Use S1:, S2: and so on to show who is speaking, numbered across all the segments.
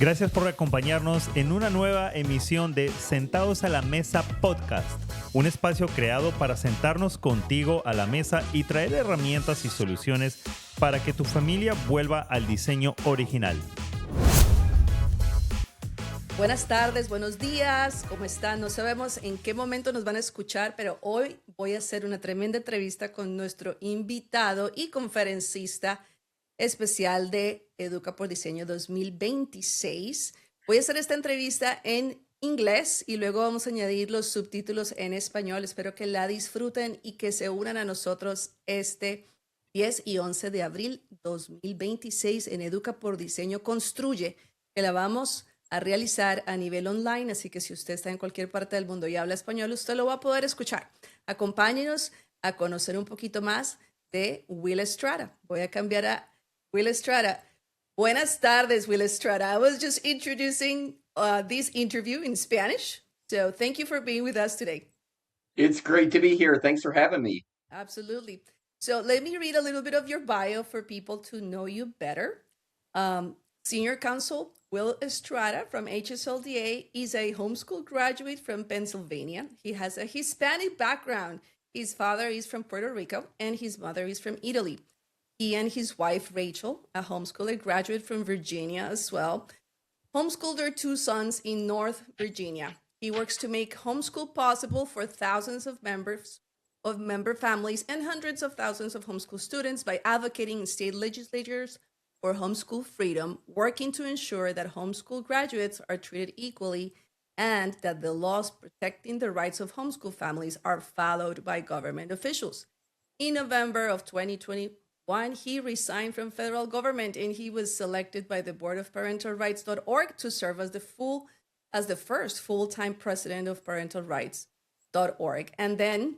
S1: Gracias por acompañarnos en una nueva emisión de Sentados a la Mesa Podcast, un espacio creado para sentarnos contigo a la mesa y traer herramientas y soluciones para que tu familia vuelva al diseño original.
S2: Buenas tardes, buenos días, ¿cómo están? No sabemos en qué momento nos van a escuchar, pero hoy voy a hacer una tremenda entrevista con nuestro invitado y conferencista especial de Educa por Diseño 2026. Voy a hacer esta entrevista en inglés y luego vamos a añadir los subtítulos en español. Espero que la disfruten y que se unan a nosotros este 10 y 11 de abril 2026 en Educa por Diseño Construye, que la vamos a realizar a nivel online, así que si usted está en cualquier parte del mundo y habla español, usted lo va a poder escuchar. Acompáñenos a conocer un poquito más de Will Estrada. Voy a cambiar a Will Estrada. Buenas tardes, Will Estrada. I was just introducing this interview in Spanish, so thank you for being with us today.
S3: It's great to be here. Thanks for having me.
S2: Absolutely. So let me read a little bit of your bio for people to know you better. Senior Counsel Will Estrada from HSLDA is a homeschool graduate from Pennsylvania. He has a Hispanic background. His father is from Puerto Rico and his mother is from Italy. He and his wife, Rachel, a homeschooler, graduate from Virginia as well, homeschooled their two sons in North Virginia. He works to make homeschool possible for thousands of member families and hundreds of thousands of homeschool students by advocating in state legislatures for homeschool freedom, working to ensure that homeschool graduates are treated equally and that the laws protecting the rights of homeschool families are followed by government officials. In November of 2021, he resigned from federal government and he was selected by the board of parentalrights.org to serve as the first full-time president of parentalrights.org. And then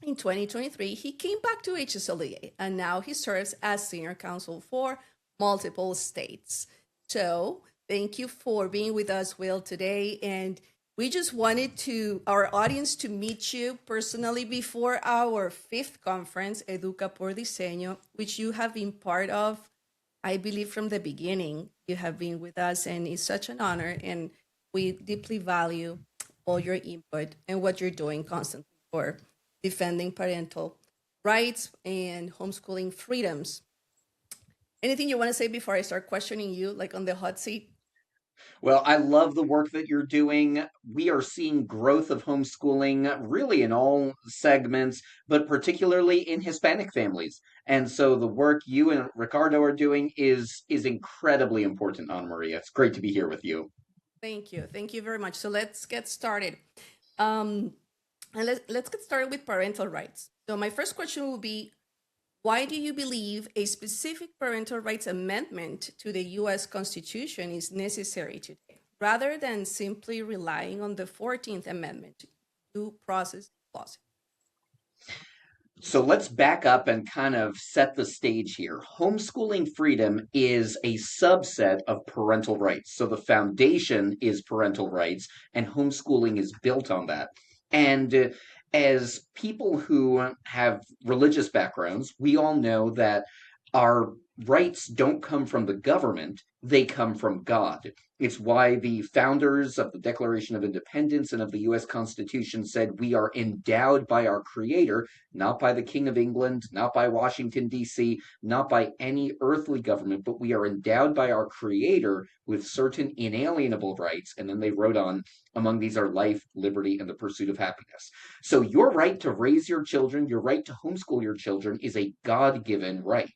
S2: in 2023, he came back to HSLDA and now he serves as senior counsel for multiple states. So thank you for being with us, Will, today. And we just wanted our audience to meet you personally before our 5th conference, Educa por Diseño, which you have been part of, I believe, from the beginning. You have been with us, and it's such an honor, and we deeply value all your input and what you're doing constantly for defending parental rights and homeschooling freedoms. Anything you want to say before I start questioning you, like on the hot seat?
S3: Well, I love the work that you're doing. We are seeing growth of homeschooling really in all segments, but particularly in Hispanic families. And so the work you and Ricardo are doing is incredibly important, Ana Maria. It's great to be here with you.
S2: Thank you. Thank you very much. So let's get started. And let's get started with parental rights. So my first question will be, why do you believe a specific parental rights amendment to the U.S. Constitution is necessary today, rather than simply relying on the 14th Amendment due process clause?
S3: So let's back up and kind of set the stage here. Homeschooling freedom is a subset of parental rights. So the foundation is parental rights, and homeschooling is built on that. And as people who have religious backgrounds, we all know that our rights don't come from the government, they come from God. It's why the founders of the Declaration of Independence and of the U.S. Constitution said we are endowed by our Creator, not by the King of England, not by Washington, D.C., not by any earthly government, but we are endowed by our Creator with certain inalienable rights. And then they wrote on, among these are life, liberty, and the pursuit of happiness. So your right to raise your children, your right to homeschool your children is a God-given right.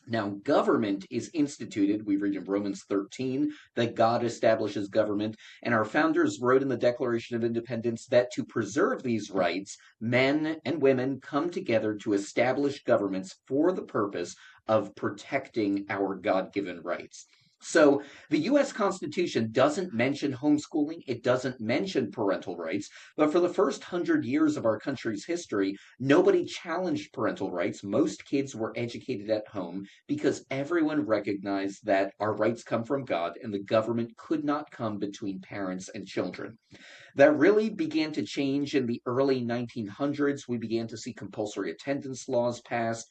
S3: Now, government is instituted. We read in Romans 13 that God establishes government, and our founders wrote in the Declaration of Independence that to preserve these rights, men and women come together to establish governments for the purpose of protecting our God-given rights. So the U.S. Constitution doesn't mention homeschooling, it doesn't mention parental rights, but for the first 100 years of our country's history, nobody challenged parental rights. Most kids were educated at home because everyone recognized that our rights come from God and the government could not come between parents and children. That really began to change in the early 1900s. We began to see compulsory attendance laws passed.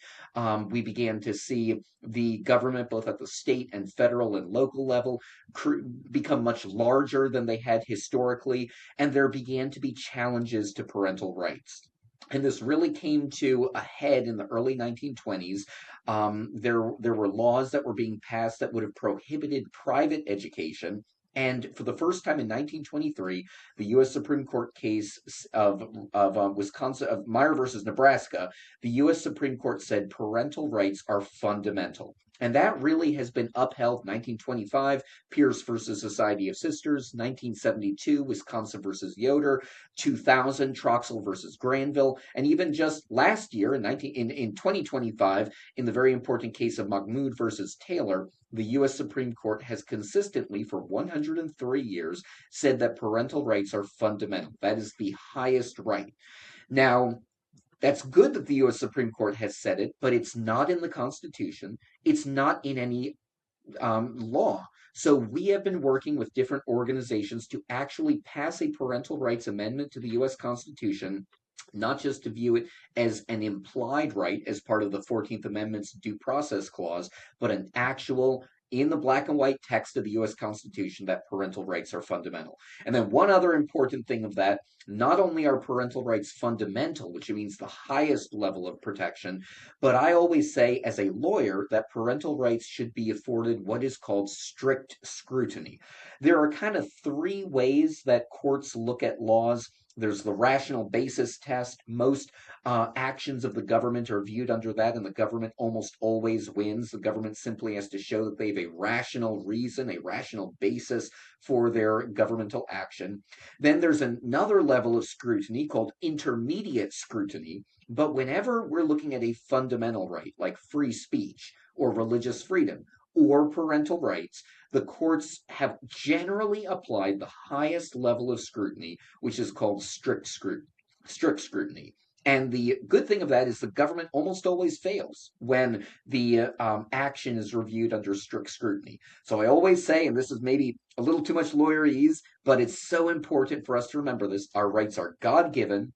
S3: We began to see the government, both at the state and federal and local level, become much larger than they had historically, and there began to be challenges to parental rights. And this really came to a head in the early 1920s. There were laws that were being passed that would have prohibited private education. And for the first time in 1923, the U.S. Supreme Court case of Wisconsin, of Meyer versus Nebraska, the U.S. Supreme Court said parental rights are fundamental. And that really has been upheld. 1925, Pierce versus Society of Sisters. 1972, Wisconsin versus Yoder. 2000, Troxel versus Granville. And even just last year, in 2025, in the very important case of Mahmoud versus Taylor, the U.S. Supreme Court has consistently, for 103 years, said that parental rights are fundamental. That is the highest right. Now, that's good that the U.S. Supreme Court has said it, but it's not in the Constitution. It's not in any law. So we have been working with different organizations to actually pass a parental rights amendment to the U.S. Constitution, not just to view it as an implied right as part of the 14th Amendment's due process clause, but an actual, in the black and white text of the U.S. Constitution, that parental rights are fundamental. And then one other important thing of that, not only are parental rights fundamental, which means the highest level of protection, but I always say as a lawyer that parental rights should be afforded what is called strict scrutiny. There are kind of three ways that courts look at laws. There's the rational basis test. Most actions of the government are viewed under that, and the government almost always wins. The government simply has to show that they have a rational reason, a rational basis for their governmental action. Then there's another level of scrutiny called intermediate scrutiny. But whenever we're looking at a fundamental right, like free speech or religious freedom or parental rights, the courts have generally applied the highest level of scrutiny, which is called strict scrutiny. And the good thing of that is the government almost always fails when the action is reviewed under strict scrutiny. So I always say, and this is maybe a little too much lawyerese, but it's so important for us to remember this, our rights are God-given.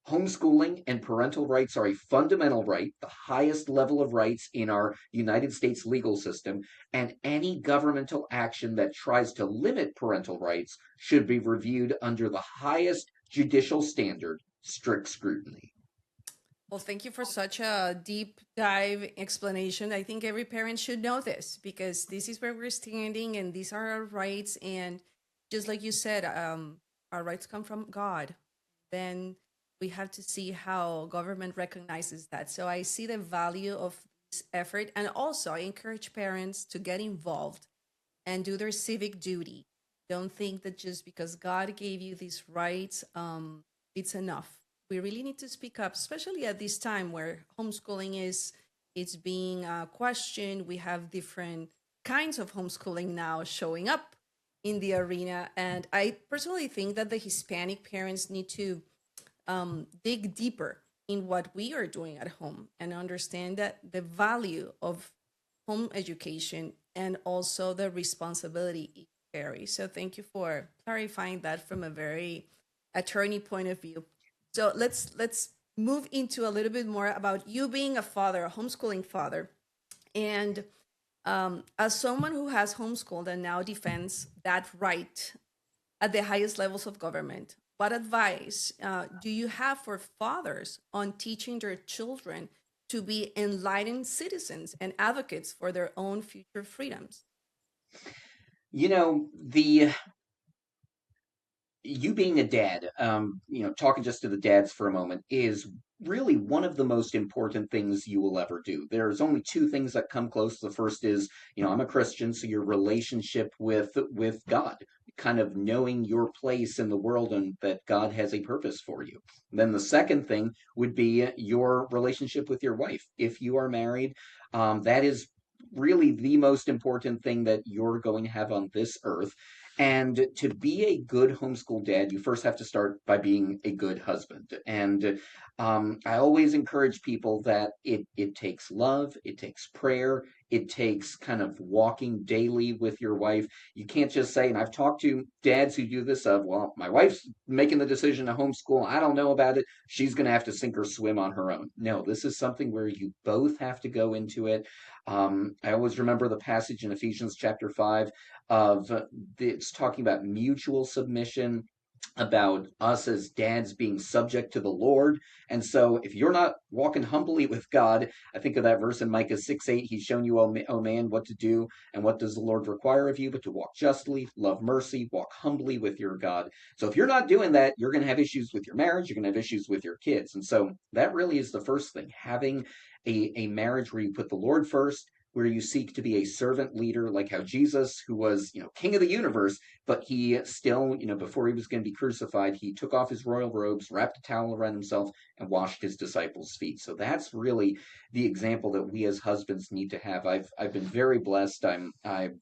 S3: Homeschooling and parental rights are a fundamental right, the highest level of rights in our United States legal system, and any governmental action that tries to limit parental rights should be reviewed under the highest judicial standard, strict scrutiny.
S2: Well, thank you for such a deep dive explanation. I think every parent should know this because this is where we're standing and these are our rights. And just like you said, our rights come from God. Then we have to see how government recognizes that. So I see the value of this effort. And also I encourage parents to get involved and do their civic duty. Don't think that just because God gave you these rights, it's enough. We really need to speak up, especially at this time where homeschooling it's being questioned. We have different kinds of homeschooling now showing up in the arena. And I personally think that the Hispanic parents need to dig deeper in what we are doing at home and understand that the value of home education and also the responsibility it carries. So thank you for clarifying that from a very attorney point of view. So let's move into a little bit more about you being a father, a homeschooling father. And as someone who has homeschooled and now defends that right at the highest levels of government, what advice do you have for fathers on teaching their children to be enlightened citizens and advocates for their own future freedoms?
S3: You know, you being a dad, talking just to the dads for a moment, is really one of the most important things you will ever do. There's only two things that come close. The first is, I'm a Christian, so your relationship with God, kind of knowing your place in the world and that God has a purpose for you. And then the second thing would be your relationship with your wife. If you are married, that is really the most important thing that you're going to have on this earth. And to be a good homeschool dad, you first have to start by being a good husband. And I always encourage people that it takes love, it takes prayer, It takes kind of walking daily with your wife. You can't just say, and I've talked to dads who do this of, well, my wife's making the decision to homeschool. I don't know about it. She's going to have to sink or swim on her own. No, this is something where you both have to go into it. I always remember the passage in Ephesians chapter 5 of it's talking about mutual submission, about us as dads being subject to the Lord. And so if you're not walking humbly with God, I think of that verse in Micah 6:8, he's shown you, O man, what to do, and what does the Lord require of you, but to walk justly, love mercy, walk humbly with your God. So if you're not doing that, you're going to have issues with your marriage, you're going to have issues with your kids. And so that really is the first thing, having a marriage where you put the Lord first, where you seek to be a servant leader, like how Jesus, who was, king of the universe, but he still, before he was going to be crucified, he took off his royal robes, wrapped a towel around himself, and washed his disciples' feet. So that's really the example that we as husbands need to have. I've been very blessed. I'm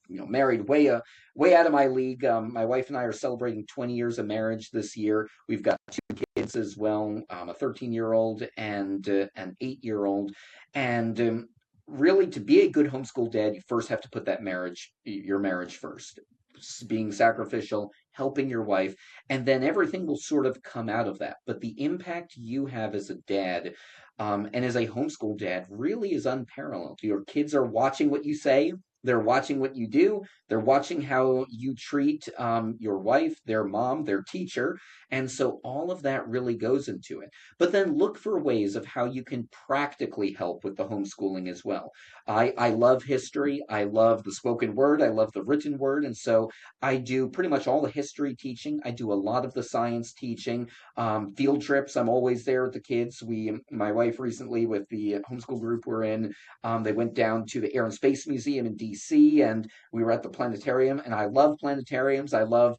S3: married way out of my league. My wife and I are celebrating 20 years of marriage this year. We've got 2 kids as well, a 13-year-old and an 8-year-old, and really, to be a good homeschool dad, you first have to put your marriage first, being sacrificial, helping your wife, and then everything will sort of come out of that. But the impact you have as a dad, and as a homeschool dad, really is unparalleled. Your kids are watching what you say. They're watching what you do. They're watching how you treat your wife, their mom, their teacher. And so all of that really goes into it. But then look for ways of how you can practically help with the homeschooling as well. I love history. I love the spoken word. I love the written word. And so I do pretty much all the history teaching. I do a lot of the science teaching. Field trips, I'm always there with the kids. My wife recently, with the homeschool group we're in, they went down to the Air and Space Museum in DC, and we were at the planetarium. And I love planetariums. I love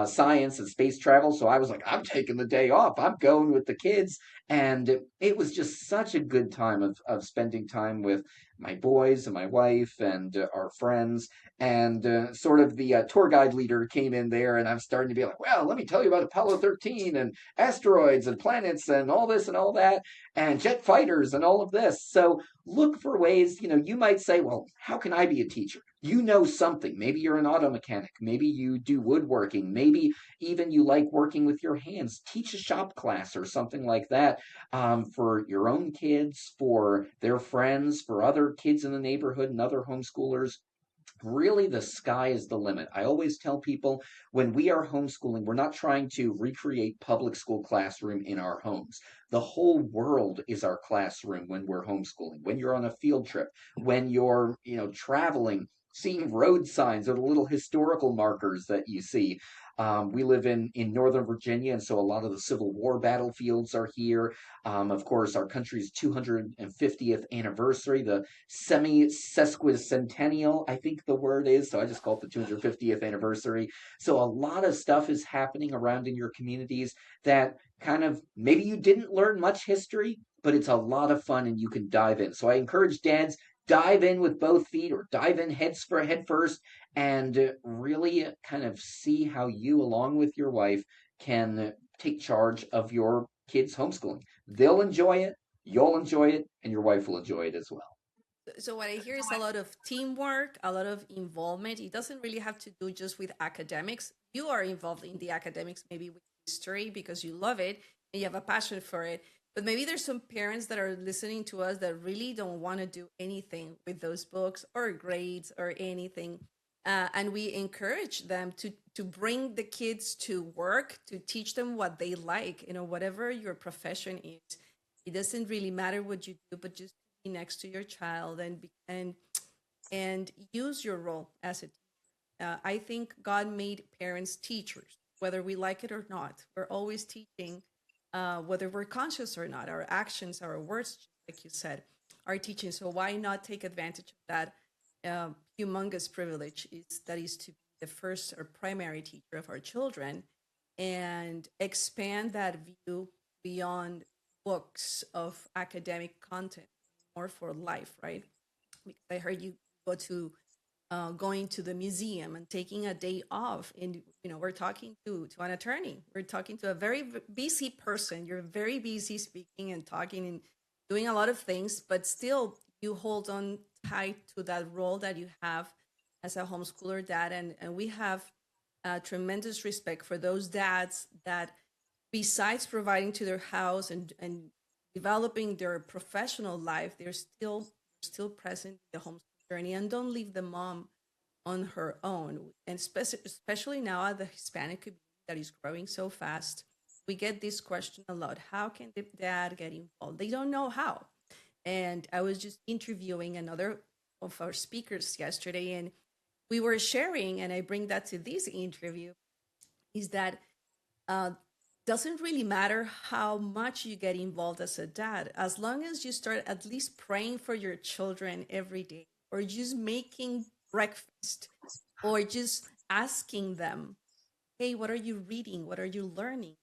S3: science and space travel. So I was like, I'm taking the day off. I'm going with the kids. And it was just such a good time of spending time with my boys and my wife and our friends. And sort of the tour guide leader came in there, and I'm starting to be like, well, let me tell you about Apollo 13 and asteroids and planets and all this and all that, and jet fighters and all of this. So look for ways, you might say, well, how can I be a teacher? You know something. Maybe you're an auto mechanic. Maybe you do woodworking. Maybe even you like working with your hands. Teach a shop class or something like that, for your own kids, for their friends, for other kids in the neighborhood and other homeschoolers. Really, the sky is the limit. I always tell people, when we are homeschooling, we're not trying to recreate public school classroom in our homes. The whole world is our classroom when we're homeschooling. When you're on a field trip, when you're, traveling, seeing road signs or the little historical markers that you see. We live in Northern Virginia, and so a lot of the Civil War battlefields are here. Of course, our country's 250th anniversary, the sesquicentennial, I think the word is, so I just call it the 250th anniversary. So a lot of stuff is happening around in your communities that kind of, maybe you didn't learn much history, but it's a lot of fun and you can dive in. So I encourage dads, dive in with both feet, or dive in head first, and really kind of see how you, along with your wife, can take charge of your kids' homeschooling. They'll enjoy it, you'll enjoy it, and your wife will enjoy it as well.
S2: So what I hear is a lot of teamwork, a lot of involvement. It doesn't really have to do just with academics. You are involved in the academics, maybe with history because you love it and you have a passion for it. But maybe there's some parents that are listening to us that really don't want to do anything with those books or grades or anything. And we encourage them to bring the kids to work, to teach them what they like, whatever your profession is. It doesn't really matter what you do, but just be next to your child and use your role as a teacher. I think God made parents teachers, whether we like it or not. We're always teaching, whether we're conscious or not. Our actions, our words, like you said, are teaching. So why not take advantage of that humongous privilege that is to be the first or primary teacher of our children, and expand that view beyond books of academic content, more for life, right? Because I heard you go to going to the museum and taking a day off, and we're talking to an attorney, we're talking to a very busy person. You're very busy speaking and talking and doing a lot of things, but still you hold on tied to that role that you have as a homeschooler dad. And we have tremendous respect for those dads that, besides providing to their house and developing their professional life, they're still present in the homeschool journey and don't leave the mom on her own. And especially now at the Hispanic community that is growing so fast, we get this question a lot: how can the dad get involved? They don't know how. And I was just interviewing another of our speakers yesterday, and we were sharing, and I bring that to this interview, is that doesn't really matter how much you get involved as a dad, as long as you start at least praying for your children every day, or just making breakfast, or just asking them, hey, what are you reading? What are you learning?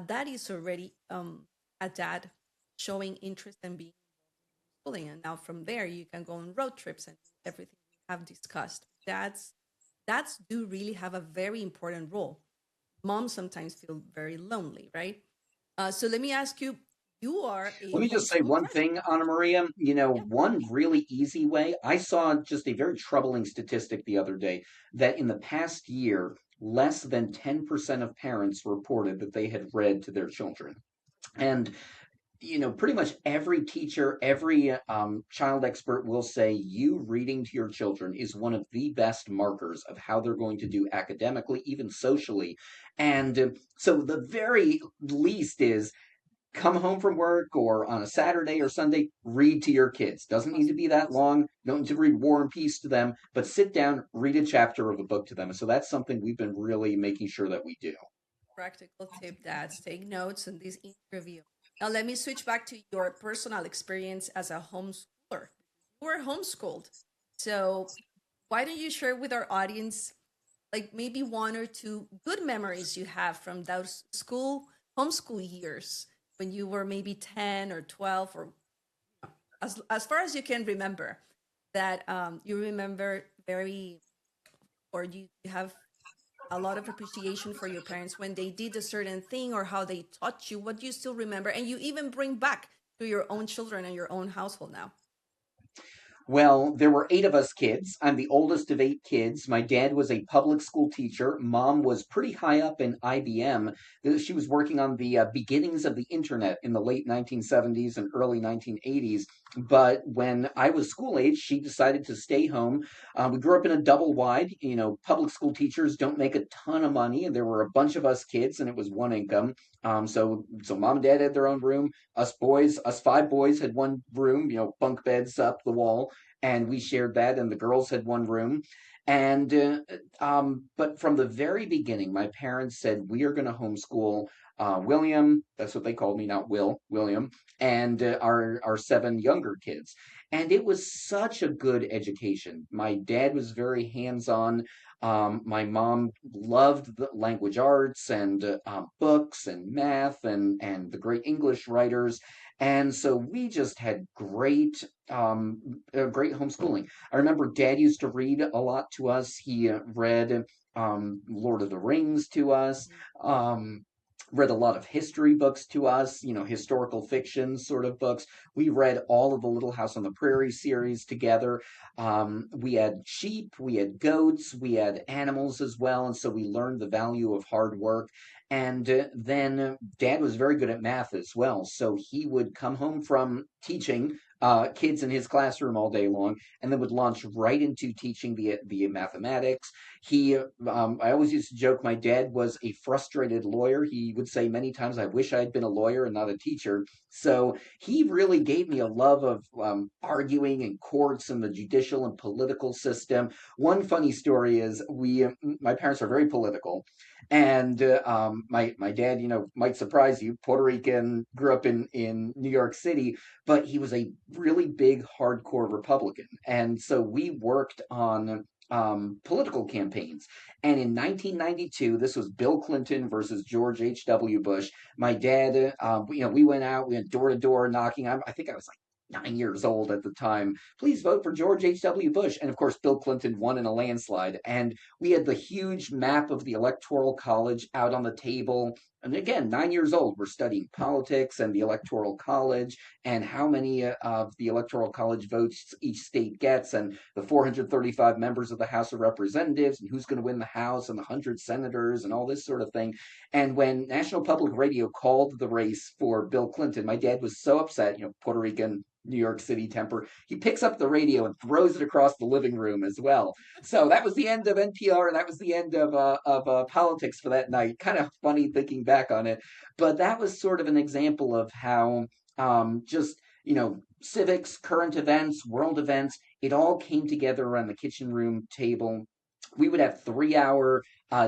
S2: That is already a dad showing interest and being schooling. And now from there, you can go on road trips and everything we have discussed. Dads do really have a very important role. Moms sometimes feel very lonely, right? So let me ask you, you are a
S3: Let me just say
S2: homeschool
S3: one
S2: graduate.
S3: thing, Anna Maria.
S2: Yeah.
S3: One really easy way. I saw just a very troubling statistic the other day that in the past year, less than 10% of parents reported that they had read to their children. And pretty much every teacher, every child expert will say you reading to your children is one of the best markers of how they're going to do academically, even socially. And so the very least is come home from work or on a Saturday or Sunday, read to your kids. Doesn't need to be that long. Don't need to read War and Peace to them, but sit down, read a chapter of a book to them. And so that's something we've been really making sure that we do.
S2: Practical tip, dads, take notes in this interview. Now let me switch back to your personal experience as a homeschooler. You were homeschooled. So why don't you share with our audience, like maybe one or two good memories you have from those homeschool years when you were maybe 10 or 12, or as far as you can remember, that you remember very, or you have a lot of appreciation for your parents when they did a certain thing, or how they taught you, what you still remember, and you even bring back to your own children and your own household now.
S3: Well, there were 8 of us kids. I'm the oldest of 8 kids. My dad was a public school teacher. Mom was pretty high up in IBM. She was working on the beginnings of the internet in the late 1970s and early 1980s. But when I was school age, she decided to stay home. We grew up in a double wide. Public school teachers don't make a ton of money, and there were a bunch of us kids, and it was one income. So mom and dad had their own room. Us 5 boys had one room, bunk beds up the wall, and we shared that, and the girls had one room. And but from the very beginning, my parents said we are going to homeschool William. That's what they called me, not William, and our 7 younger kids. And it was such a good education. My dad was very hands-on. My mom loved the language arts and books and math and the great English writers. And so we just had great homeschooling. I remember Dad used to read a lot to us. He read Lord of the Rings to us. Um, Read a lot of history books to us, historical fiction sort of books. We read all of the Little House on the Prairie series together. We had sheep, we had goats, we had animals as well. And so we learned the value of hard work. And then Dad was very good at math as well. So he would come home from teaching kids in his classroom all day long, and then would launch right into teaching the mathematics. I always used to joke my dad was a frustrated lawyer. He would say many times, I wish I had been a lawyer and not a teacher. So he really gave me a love of arguing in courts and the judicial and political system. One funny story is my parents are very political. And my dad, might surprise you, Puerto Rican, grew up in New York City, but he was a really big, hardcore Republican. And so we worked on political campaigns. And in 1992, this was Bill Clinton versus George H.W. Bush. My dad, we went out, we went door to door knocking. I think I was like 9 years old at the time. Please vote for George H.W. Bush. And of course, Bill Clinton won in a landslide. And we had the huge map of the Electoral College out on the table. And again, 9 years old, we're studying politics and the Electoral College and how many of the Electoral College votes each state gets, and the 435 members of the House of Representatives, and who's going to win the House, and the 100 senators, and all this sort of thing. And when National Public Radio called the race for Bill Clinton, my dad was so upset, Puerto Rican, New York City temper. He picks up the radio and throws it across the living room as well. So that was the end of NPR, and that was the end of politics for that night. Kind of funny thinking back on it, but that was sort of an example of how just civics, current events, world events, it all came together around the kitchen room table. We would have 3-hour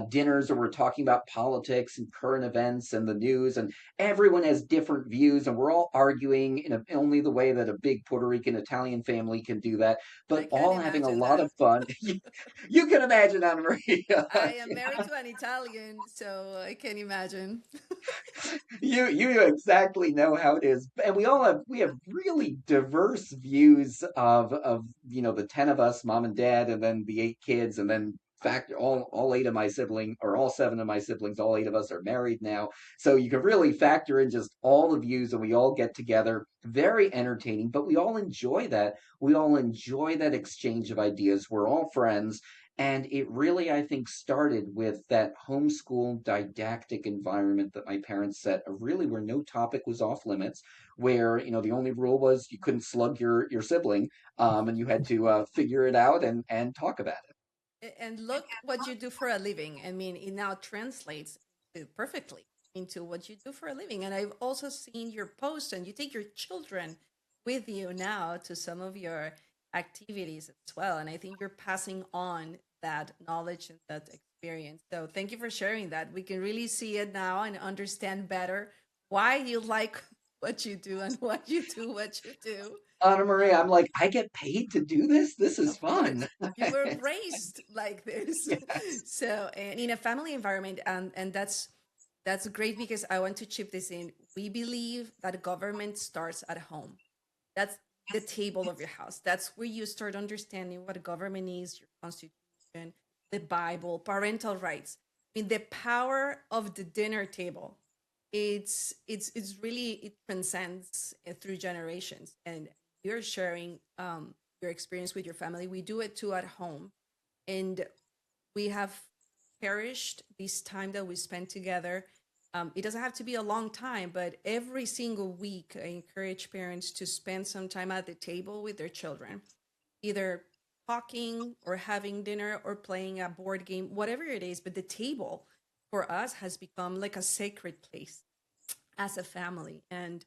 S3: dinners where we're talking about politics and current events and the news, and everyone has different views, and we're all arguing in only the way that a big Puerto Rican Italian family can do that, but all having a lot of fun. You can imagine, Anna Maria.
S2: I am married to an Italian, so I can imagine.
S3: You exactly know how it is, and we have really diverse views of the 10 of us, mom and dad, and then the 8 kids, and then all 8 of my siblings, or all 7 of my siblings, all 8 of us are married now. So you can really factor in just all the views, and we all get together. Very entertaining, but we all enjoy that. We all enjoy that exchange of ideas. We're all friends. And it really, I think, started with that homeschool didactic environment that my parents set, really where no topic was off limits, where, the only rule was you couldn't slug your sibling, and you had to figure it out and talk about it.
S2: And look what you do for a living. I mean, it now translates perfectly into what you do for a living. And I've also seen your posts, and you take your children with you now to some of your activities as well. And I think you're passing on that knowledge and that experience. So thank you for sharing that. We can really see it now and understand better why you like what you do and what you do, what you do.
S3: Anna Maria, I'm like, I get paid to do this? This is fun.
S2: You were raised like this.
S3: Yes.
S2: So, and in a family environment, and that's great, because I want to chip this in. We believe that government starts at home. That's the table of your house. That's where you start understanding what government is, your constitution, the Bible, parental rights. I mean, the power of the dinner table. It's really, it transcends through generations. And you're sharing your experience with your family. We do it too at home, and we have cherished this time that we spend together. It doesn't have to be a long time, but every single week, I encourage parents to spend some time at the table with their children, either talking or having dinner or playing a board game, whatever it is. But the table for us has become like a sacred place as a family. And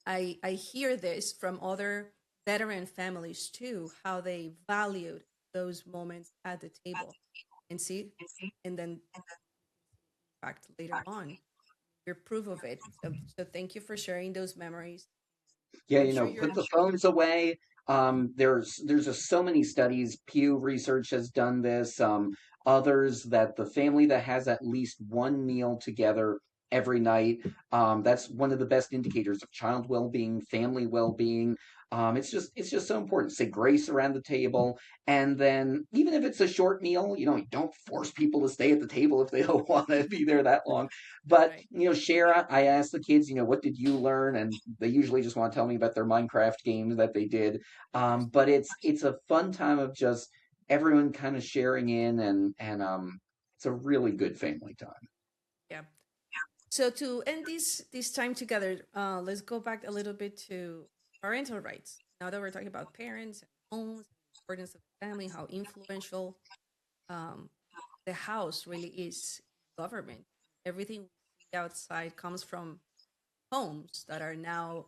S2: I hear this from other veteran families too, how they valued those moments at the table. And then, in fact, later on, you're proof of it. So thank you for sharing those memories.
S3: Yeah,
S2: I'm sure
S3: put the phones away. There's just so many studies. Pew Research has done this. Others, that the family that has at least one meal together every night, that's one of the best indicators of child well-being, family well-being. It's just so important. Say grace around the table, and then even if it's a short meal, you don't force people to stay at the table if they don't want to be there that long. But
S2: Right.
S3: share. I ask the kids, what did you learn? And they usually just want to tell me about their Minecraft games that they did. But it's a fun time of just everyone kind of sharing in, and it's a really good family time.
S2: Yeah. So to end this time together, let's go back a little bit to parental rights. Now that we're talking about parents and homes, the importance of the family, how influential the house really is in government. Everything we see outside comes from homes that are now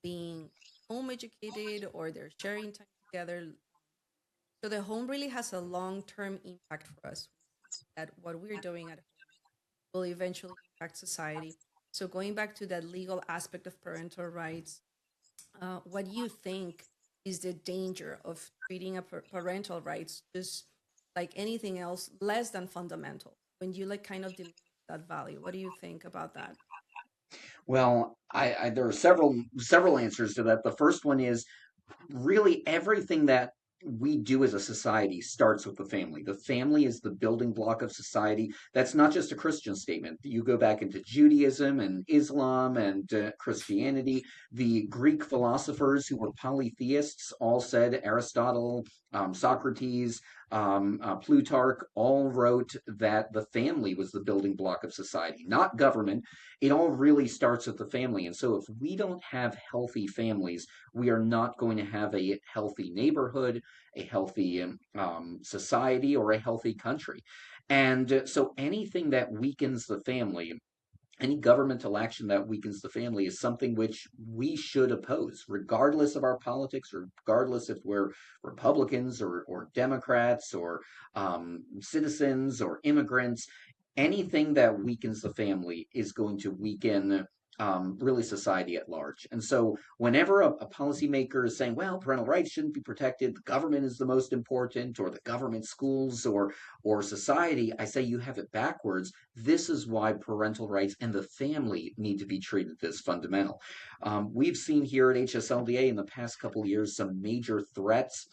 S2: being home educated, or they're sharing time together. So the home really has a long-term impact for us. That what we're doing at home will eventually impact society. So going back to that legal aspect of parental rights, what do you think is the danger of treating a parental rights just like anything else less than fundamental? When you kind of diminish that value, what do you think about that?
S3: Well, there are several answers to that. The first one is really everything that we do as a society starts with the family. The family is the building block of society. That's not just a Christian statement. You go back into Judaism and Islam and Christianity. The Greek philosophers who were polytheists all said, Aristotle, Socrates, Plutarch all wrote that the family was the building block of society, not government. It all really starts with the family. And so if we don't have healthy families, we are not going to have a healthy neighborhood, a healthy society, or a healthy country. And so anything that weakens the family, any governmental action that weakens the family, is something which we should oppose, regardless of our politics, regardless if we're Republicans or Democrats or citizens or immigrants. Anything that weakens the family is going to weaken really society at large. And so whenever a policymaker is saying, well, parental rights shouldn't be protected, the government is the most important, or the government, schools, or society, I say you have it backwards. This is why parental rights and the family need to be treated as fundamental. We've seen here at HSLDA in the past couple of years some major threats.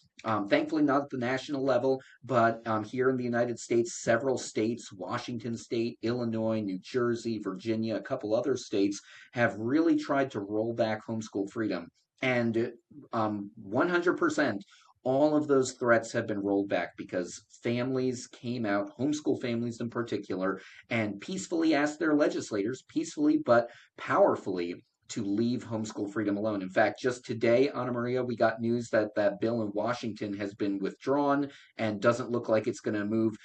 S3: Thankfully, not at the national level, but here in the United States, several states, Washington State, Illinois, New Jersey, Virginia, a couple other states, have really tried to roll back homeschool freedom. And 100%, all of those threats have been rolled back because families came out, homeschool families in particular, and peacefully asked their legislators, peacefully but powerfully, to leave homeschool freedom alone. In fact, just today, Ana Maria, we got news that that bill in Washington has been withdrawn and doesn't look like it's going to move.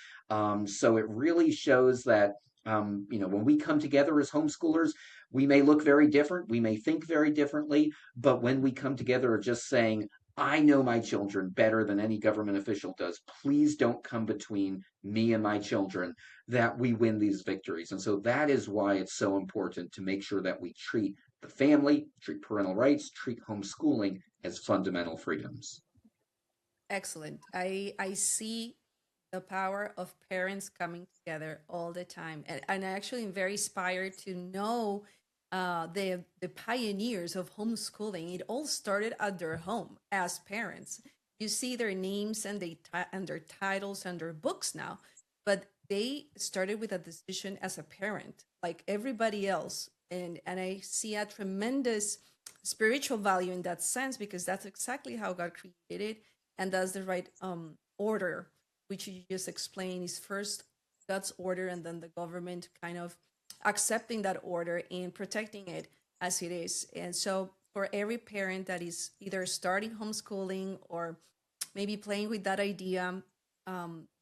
S3: So it really shows that, when we come together as homeschoolers, we may look very different, we may think very differently, but when we come together just saying, I know my children better than any government official does. Please don't come between me and my children, that we win these victories. And so that is why it's so important to make sure that we treat the family, treat parental rights, treat homeschooling as fundamental freedoms.
S2: Excellent. I see the power of parents coming together all the time. And I actually am very inspired to know the pioneers of homeschooling. It all started at their home as parents. You see their names and their titles and their books now, but they started with a decision as a parent, like everybody else. And I see a tremendous spiritual value in that sense, because that's exactly how God created it, and that's the right order, which you just explained is first God's order, and then the government kind of accepting that order and protecting it as it is. And so for every parent that is either starting homeschooling or maybe playing with that idea,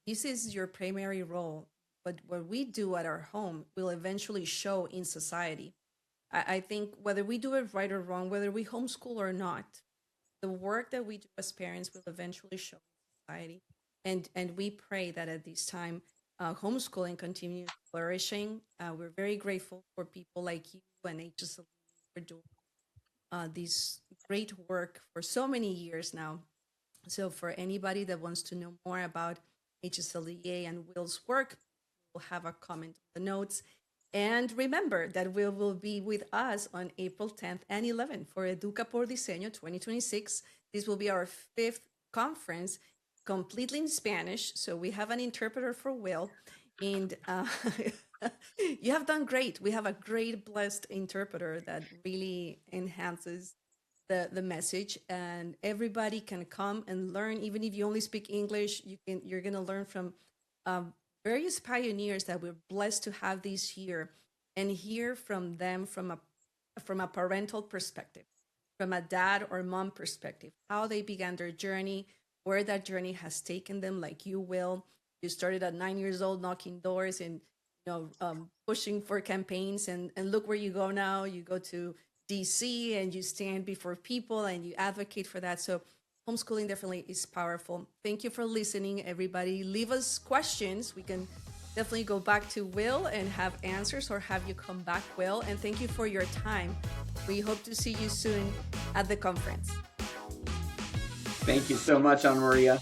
S2: this is your primary role. But what we do at our home will eventually show in society. I think whether we do it right or wrong, whether we homeschool or not, the work that we do as parents will eventually show in society. And we pray that at this time, homeschooling continues flourishing. We're very grateful for people like you and HSLDA for doing this great work for so many years now. So for anybody that wants to know more about HSLDA and Will's work, we'll have a comment on the notes. And remember that Will will be with us on April 10th and 11th for Educa por Diseño 2026. This will be our 5th conference, completely in Spanish. So we have an interpreter for Will. And you have done great. We have a great, blessed interpreter that really enhances the message. And everybody can come and learn. Even if you only speak English, you're going to learn from various pioneers that we're blessed to have this year, and hear from them from a parental perspective, from a dad or mom perspective, how they began their journey, where that journey has taken them, like you, Will. You started at 9 years old, knocking doors and pushing for campaigns, and look where you go now. You go to DC and you stand before people and you advocate for that. So homeschooling definitely is powerful. Thank you for listening, everybody. Leave us questions. We can definitely go back to Will and have answers, or have you come back, Will. And thank you for your time. We hope to see you soon at the conference.
S3: Thank you so much, Ana Maria.